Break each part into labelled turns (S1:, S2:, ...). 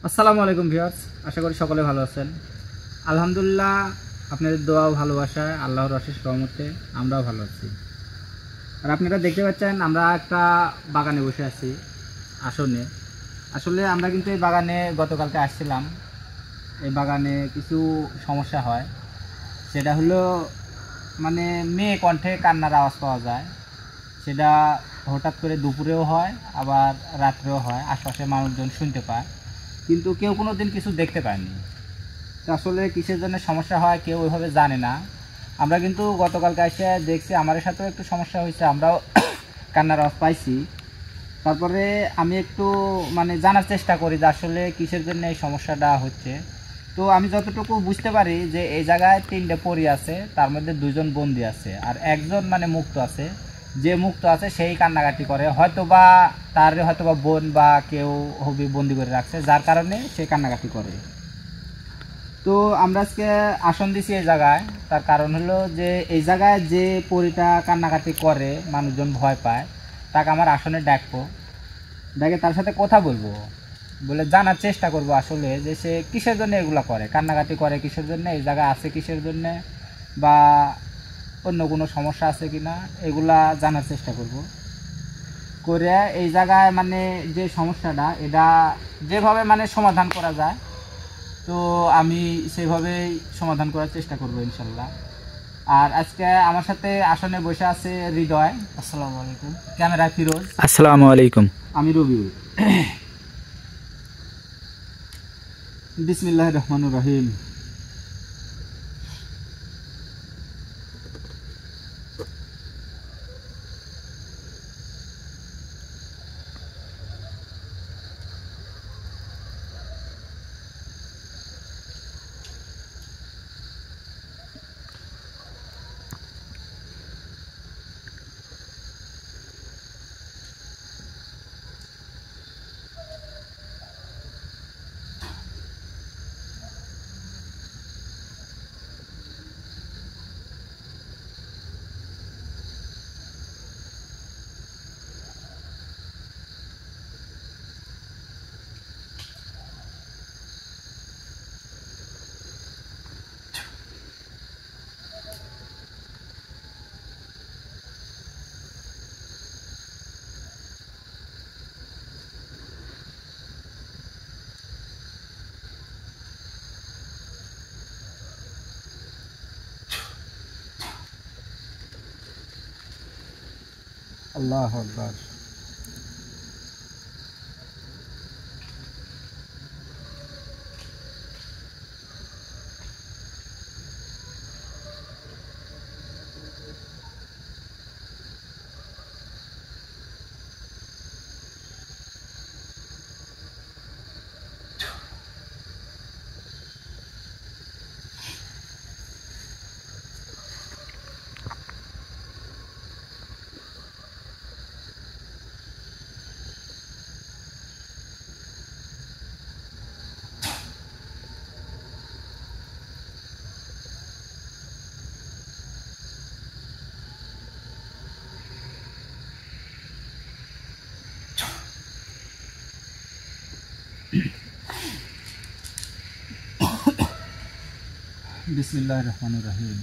S1: আসসালামু আলাইকুম ভিউয়ার্স, আশা করি সকলে ভালো আছেন। আলহামদুলিল্লাহ, আপনাদের দোয়া ও ভালোবাসায় আল্লাহর অশেষ রহমতে আমরাও ভালো আছি। আর আপনারা দেখতে পাচ্ছেন আমরা একটা বাগানে বসে আছি আসনে। আসলে আমরা কিন্তু এই বাগানে গতকালকে আসছিলাম। এই বাগানে কিছু সমস্যা হয়, সেটা হলো মানে মেয়ে কণ্ঠে কান্নার আওয়াজ পাওয়া যায়। সেটা হঠাৎ করে দুপুরেও হয়, আবার রাত্রেও হয়, আশপাশের মানুষজন শুনতে পায়, কিন্তু কেউ কোনো দিন কিছু দেখতে পায়নি। তো আসলে কিসের জন্য সমস্যা হয় কেউ ওইভাবে জানে না। আমরা কিন্তু গতকালকে এসে দেখছি, আমার সাথেও একটু সমস্যা হয়েছে, আমরাও কান্নার আওয়াজ পাইছি। তারপরে আমি একটু জানার চেষ্টা করি যে আসলে কিসের জন্য এই সমস্যাটা হচ্ছে। তো আমি যতটুকু বুঝতে পারি যে এই জায়গায় 3টে পরী আছে, তার মধ্যে 2জন বন্দি আছে আর একজন মুক্ত আছে। যে মুক্ত আছে সেই কান্নাকাটি করে, হয়তোবা তার হয়তোবা বোন বা কেউ হবি বন্দি করে রাখছে, যার কারণে সে কান্নাকাটি করে। তো আমরা আজকে আসন দিছি এই জায়গায়, তার কারণ হলো যে এই জায়গায় যে পরীটা কান্নাকাটি করে, মানুষজন ভয় পায়, তাকে আমার আসনে ডাকবো, ডেকে তার সাথে কথা বলবো, বলে জানার চেষ্টা করব আসলে যে সে কিসের জন্য এগুলো করে, কান্নাকাটি করে কিসের জন্য, এই জায়গায় আছে কিসের জন্য, বা অন্য কোনো সমস্যা আছে কিনা, এগুলা জানার চেষ্টা করব করে এই জায়গায় যে সমস্যাটা এটা যেভাবে সমাধান করা যায়, তো আমি সেভাবেই সমাধান করার চেষ্টা করব ইনশাল্লাহ। আর আজকে আমার সাথে আসনে বসে আছে হৃদয়। আসসালামু আলাইকুম। ক্যামেরায় ফিরোজ।
S2: আসসালামু আলাইকুম।
S1: আমি রবিউল। বিসমিল্লাহির রহমানির রহিম। আল্লাহু আকবার। বিসমিল্লাহির রহমানির রহিম।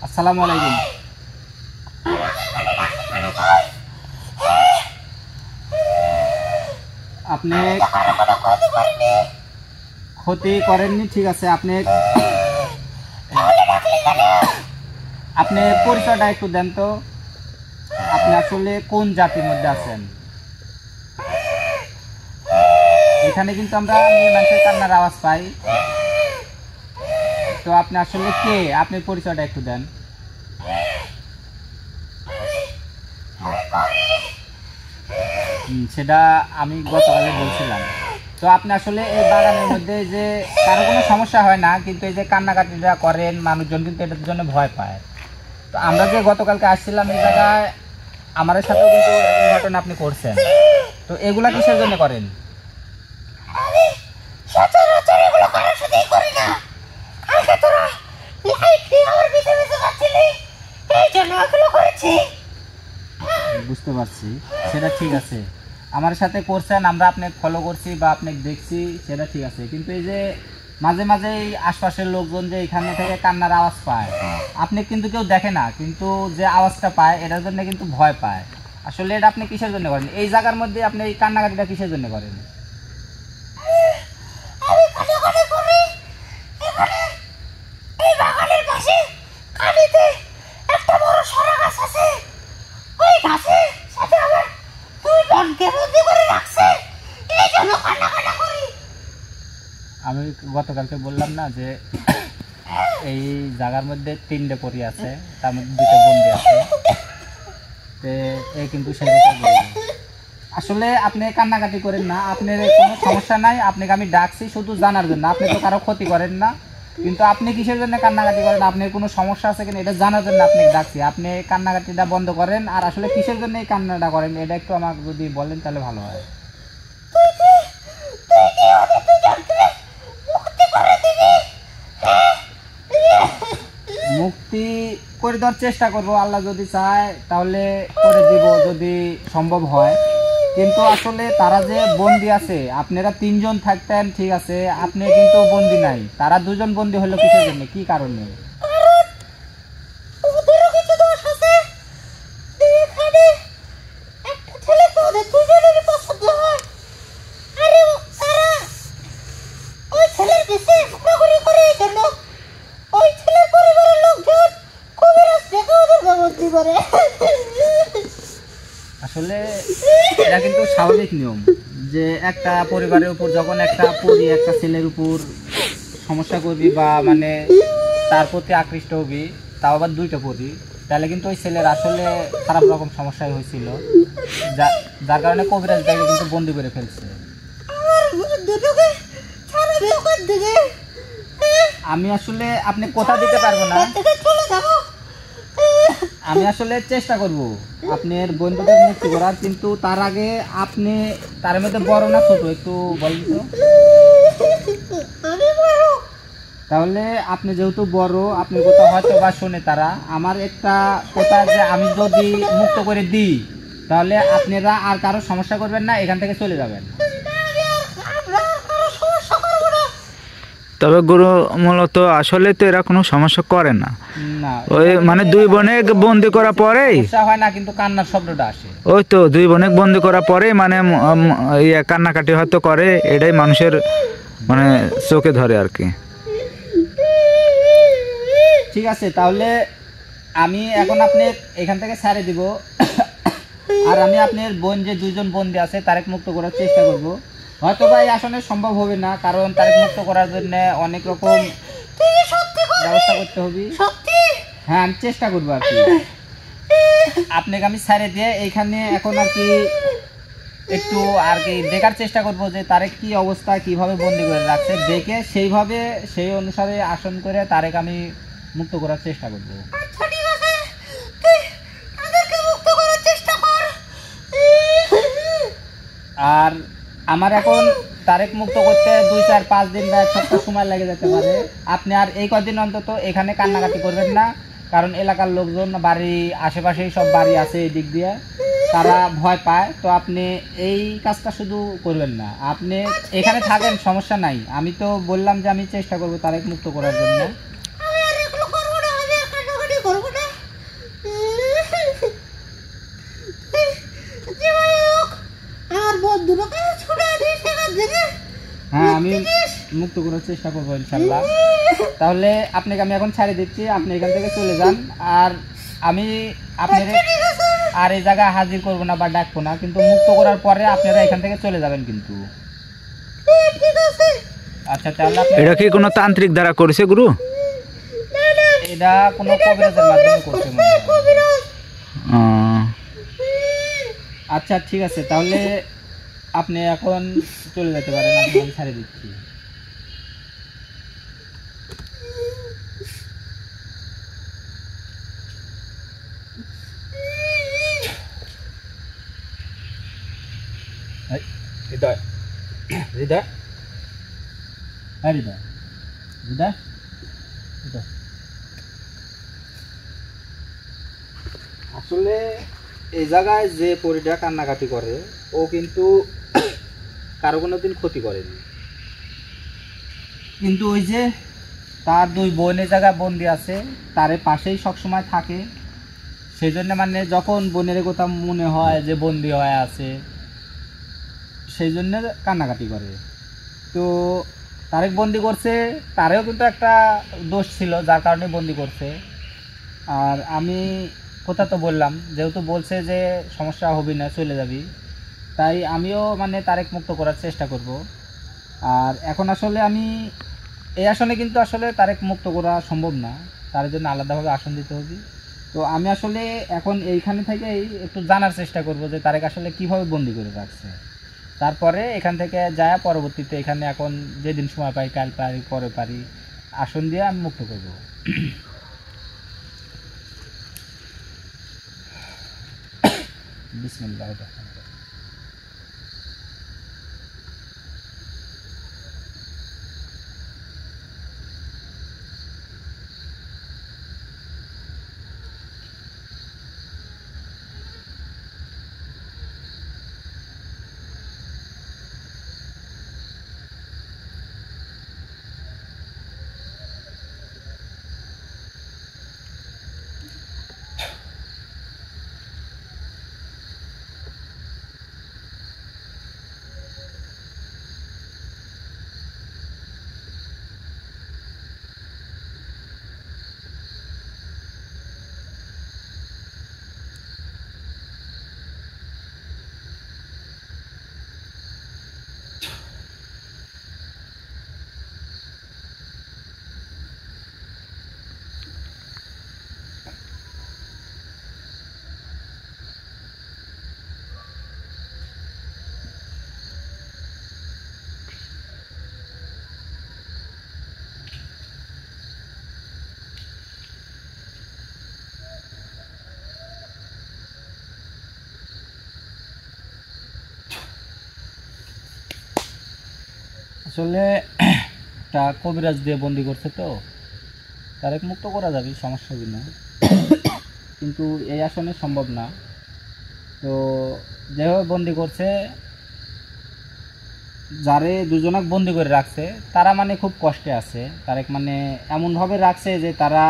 S1: আসসালামু আলাইকুম। আপনি ক্ষতি করেননি, ঠিক আছে। আপনি পরিচয়টা একটু দেন তো। আপনি আসলে কোন জাতির মধ্যে আছেন? এখানে কিন্তু আমরা মেয়ে মানুষের কান্নার আওয়াজ পাই। তো আপনি আসলে কে? আপনি পরিচয়টা একটু দেন। সেটা আমি গতকালে বলছিলাম। তো আপনি আসলে এই বাগানের মধ্যে যে কারো কোনো সমস্যা হয় না, কিন্তু এই যে কান্নাকাটিটা করেন মানুষজন কিন্তু এটার জন্য ভয় পায়। তো আমরা যে গতকালকে আসছিলাম এই জায়গায়, আমাদের সাথেও কিন্তু এরকম ঘটনা আপনি করছেন। তো এগুলা কিসের জন্য করেন? বুঝতে পারছি, সেটা ঠিক আছে। আমার সাথে করছেন, আমরা আপনাকে ফলো করছি বা আপনাকে দেখছি, সেটা ঠিক আছে। কিন্তু এই যে মাঝে মাঝে এই আশপাশের লোকজন যে এখানে থেকে কান্নার আওয়াজ পায়, আপনি কিন্তু কেউ দেখে না, কিন্তু যে আওয়াজটা পায় এটার জন্য কিন্তু ভয় পায়। আসলে এটা আপনি কিসের জন্য করেন? এই জায়গার মধ্যে আপনি এই কান্নাকাটিটা কিসের জন্য করেন? আমি গতকালকে বললাম না যে এই জায়গার মধ্যে 3টে পরি আছে, তার মধ্যে 2টা বন্দি আছে। এ কিন্তু সেই কথা বলল। আসলে আপনি কান্নাকাটি করেন না, আপনার কোনো সমস্যা নাই। আপনাকে আমি ডাকছি শুধু জানার জন্য, আপনি তো কারো ক্ষতি করেন না। কিন্তু আপনি কিসের জন্য কান্নাকাটি করেন, আপনার কোনো সমস্যা আছে কিনা এটা জানার জন্য আপনাকে ডাকছি। আপনি কান্নাকাটিটা বন্ধ করেন, আর আসলে কিসের জন্য এই কান্নাটা করেন এটা একটু আমাকে যদি বলেন তাহলে ভালো হয়। মুক্তি করে দেওয়ার চেষ্টা করব, আল্লাহ যদি চায় তাহলে করে দিব যদি সম্ভব হয়। কিন্তু আসলে তারা যে বন্দি আছে, আপনারা 3জন থাকতেন ঠিক আছে, আপনি কিন্তু বন্দি নাই। তারা 2জন বন্দি হলো কিসের জন্য, কি কারণে? আসলে এটা কিন্তু স্বাভাবিক নিয়ম যে একটা পরিবারের উপর যখন একটা পরি একটা ছেলের উপর সমস্যা করবি বা মানে তার প্রতি আকৃষ্ট হবি, তাও আবার 2টা পরি, তাহলে কিন্তু ওই ছেলের আসলে খারাপ রকম সমস্যাই হয়েছিল, যার কারণে কবিরাজ তাকে কিন্তু বন্দি করে ফেলছে। আমি আসলে আপনি কথা দিতে পারবো না, আমি আসলে চেষ্টা করব আপনার বন্ধুদের মুক্তি করার, কিন্তু তার আগে আপনি তার মধ্যে বড় না ছোট একটু বলেন তো। তাহলে আপনি যেহেতু বড়, আপনার কথা হয়তো বা শুনে তারা। আমার একটা কথা যে আমি যদি মুক্ত করে দিই তাহলে আপনারা আর কারো সমস্যা করবেন না, এখান থেকে চলে যাবেন।
S2: তবে গুরু মূলত আসলে তো এরা কোনো সমস্যা করে না, ওই মানে 2 বোনে বন্দি করা পরে
S1: হয় না, কিন্তু কান্নার শব্দটা আসে।
S2: ওই তো 2 বোনে বন্দি করা পরে মানে কান্নাকাটি হয়তো করে, এটাই মানুষের মানে চোখে ধরে আর কি।
S1: ঠিক আছে, তাহলে আমি এখন আপনি এখান থেকে ছেড়ে দিব, আর আমি আপনার বোন যে 2জন বন্দি আছে তারেক মুক্ত করার চেষ্টা করব। হয়তো ভাই আসলে সম্ভব হবে না, কারণ তারেক মুক্ত করার জন্য অনেক রকম ব্যবস্থা করতে হবে। হ্যাঁ, আমি চেষ্টা করবো আর কি। আপনাকে আমি ছেড়ে দিয়ে এইখানে এখন আর কি একটু আর কি দেখার চেষ্টা করব যে তারেক কি অবস্থা, কিভাবে বন্দি করে রাখছে, দেখে সেইভাবে সেই অনুসারে আসন করে তারেক আমি মুক্ত করার চেষ্টা করব। আর আমার এখন তারেক মুক্ত করতে 2, 4, 5 দিন বা 1 সপ্তাহ সময় লেগে যেতে পারে। আপনি আর এই কদিন অন্তত এখানে কান্নাকাটি করবেন না, কারণ এলাকার লোকজন বাড়ি আশেপাশেই সব বাড়ি আছে এই দিক দিয়ে, তারা ভয় পায়। তো আপনি এই কাজটা শুধু করবেন না, আপনি এখানে থাকেন, সমস্যা নাই। আমি তো বললাম যে আমি চেষ্টা করব তারেক মুক্ত করার জন্য। হ্যাঁ, আমি মুক্ত করার চেষ্টা করবো ইনশাল্লাহ। তাহলে আপনাকে আমি এখন ছেড়ে দিচ্ছি, আপনি এখান থেকে চলে যান। আর আমি আপনার আর এই জায়গায় হাজির করবো না বা ডাকবো না, কিন্তু মুক্ত করার পরে আপনারা এখান থেকে চলে যাবেন কিন্তু। আচ্ছা তাহলে
S2: এটা কি কোনো তান্ত্রিক দ্বারা করেছে গুরু?
S1: এটা কোনো কবিরাজের মাধ্যমে করছে মনে হয়। আচ্ছা ঠিক আছে, তাহলে আপনি এখন চলে যেতে পারেন, আমি ছাড়ে দিচ্ছি। হৃদয় হৃদয় হ্যাঁ হৃদয় হৃদয় হৃদয়। আসলে এই জায়গায় যে পরিটা কান্নাকাটি করে ও কিন্তু কারো কোনো দিন ক্ষতি করেনি, কিন্তু ওই যে তার 2 বোন এই জায়গায় বন্দি আছে, তার পাশেই সবসময় থাকে। সেই জন্য মানে যখন বোনের কথা মনে হয় যে বন্দি হয়ে আছে, সেই জন্য কান্নাকাটি করে। তো তারেক বন্দি করছে, তারেও কিন্তু একটা দোষ ছিল যার কারণে বন্দি করছে। আর আমি কথা তো বললাম, যেহেতু বলছে যে সমস্যা হবে না চলে যাবি, তাই আমিও মানে তারেক মুক্ত করার চেষ্টা করব। আর এখন আসলে আমি এই আসনে কিন্তু আসলে তারেক মুক্ত করা সম্ভব না, তার জন্য আলাদাভাবে আসন দিতে হবে। তো আমি আসলে এখন এইখানে থেকেই একটু জানার চেষ্টা করব যে তারেক আসলে কীভাবে বন্দি করে রাখছে। তারপরে এখান থেকে যায় পরবর্তীতে এখানে এখন যেদিন সময় পাই, কাল পারি পরে পারি, আসন দিয়ে আমি মুক্ত করব। বিসমিল্লাহ। আসলে একটা কবিরাজ দিয়ে বন্দি করছে, তো তারেক মুক্ত করা যাবে, সমস্যা হবে না, কিন্তু এই আসনে সম্ভব না। তো যেভাবে বন্দি করছে, যারে দুজনক বন্দি করে রাখছে তারা মানে খুব কষ্টে আছে। তারেক মানে এমনভাবে রাখছে যে তারা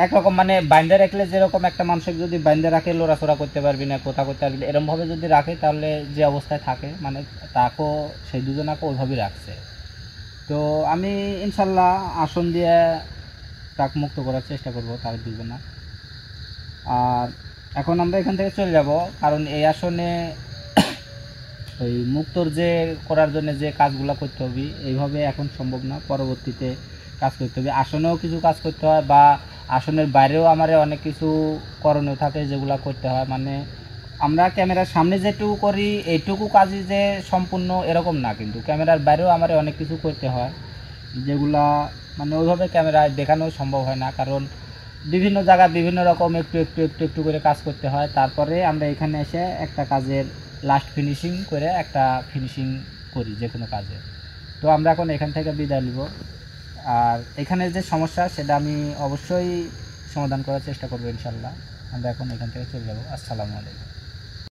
S1: একরকম মানে বাইন্দে রাখলে যেরকম একটা মানুষকে যদি বাইন্দে রাখে লড়াচড়া করতে পারবি না, কথা করতে পারবি না, এরমভাবে যদি রাখে তাহলে যে অবস্থায় থাকে মানে তাকেও সেই দুজনাকে ওইভাবেই রাখছে। তো আমি ইনশাল্লাহ আসন দিয়ে তাকে মুক্ত করার চেষ্টা করব তার দুজনা। আর এখন আমরা এখান থেকে চলে যাব, কারণ এই আসনে ওই মুক্তর যে করার জন্য যে কাজগুলো করতে হবে এইভাবে এখন সম্ভব না, পরবর্তীতে কাজ করতে হবে। আসনেও কিছু কাজ করতে হয় বা আসনের বাইরেও আমার অনেক কিছু করণীয় থাকে যেগুলো করতে হয়। মানে আমরা ক্যামেরার সামনে যেটুকু করি এইটুকু কাজই যে সম্পূর্ণ এরকম না, কিন্তু ক্যামেরার বাইরেও আমার অনেক কিছু করতে হয় যেগুলা মানে ওইভাবে ক্যামেরায় দেখানো সম্ভব হয় না, কারণ বিভিন্ন জায়গায় বিভিন্ন রকম একটু একটু একটু একটু করে কাজ করতে হয়। তারপরে আমরা এখানে এসে একটা কাজের লাস্ট ফিনিশিং করে একটা ফিনিশিং করি যে কোনো কাজে। তো আমরা এখন এখান থেকে বিদায় নিব। আর এখানে যে সমস্যা সেটা আমি অবশ্যই সমাধান করার চেষ্টা করবো ইনশাল্লাহ। আমরা এখন এখান থেকে চলে যাব। আসসালামু আলাইকুম।